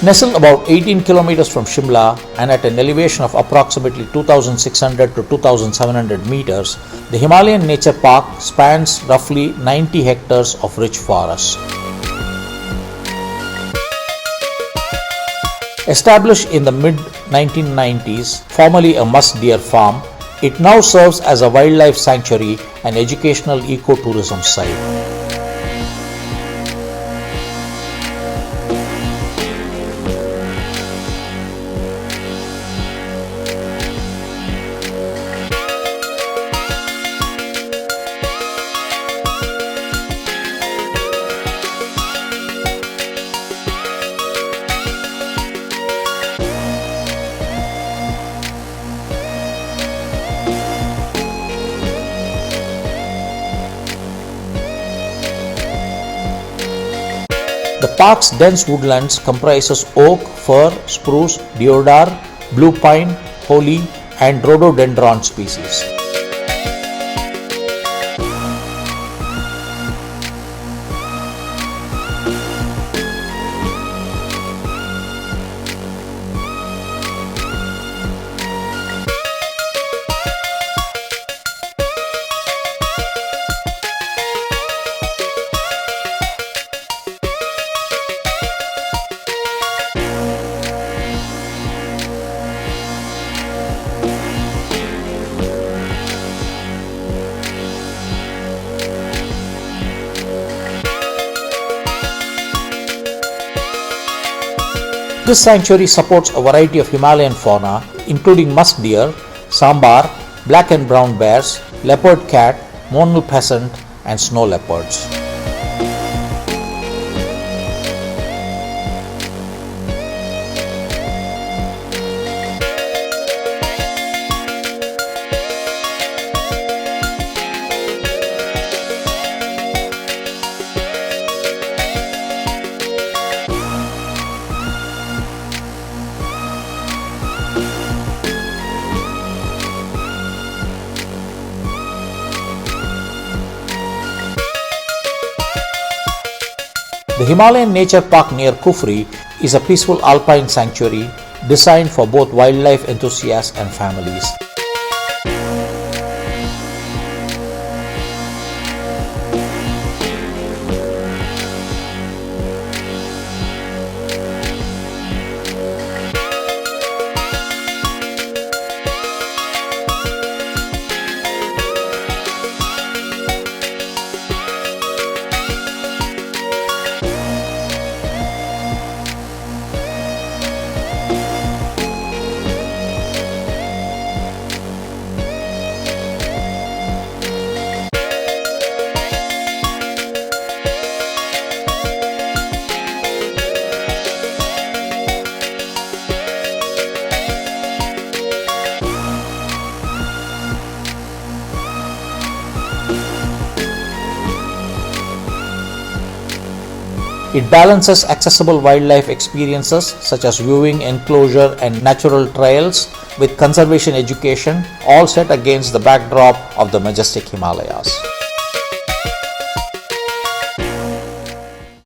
Nestled about 18 kilometers from Shimla and at an elevation of approximately 2600 to 2700 meters, the Himalayan Nature Park spans roughly 90 hectares of rich forest. Established in the mid-1990s, formerly a musk deer farm, it now serves as a wildlife sanctuary and educational ecotourism site. The park's dense woodlands comprises oak, fir, spruce, deodar, blue pine, holly, and rhododendron species. This sanctuary supports a variety of Himalayan fauna, including musk deer, sambar, black and brown bears, leopard cat, monal pheasant, and snow leopards. The Himalayan Nature Park near Kufri is a peaceful alpine sanctuary designed for both wildlife enthusiasts and families. It balances accessible wildlife experiences such as viewing, enclosure, and natural trails with conservation education, all set against the backdrop of the majestic Himalayas.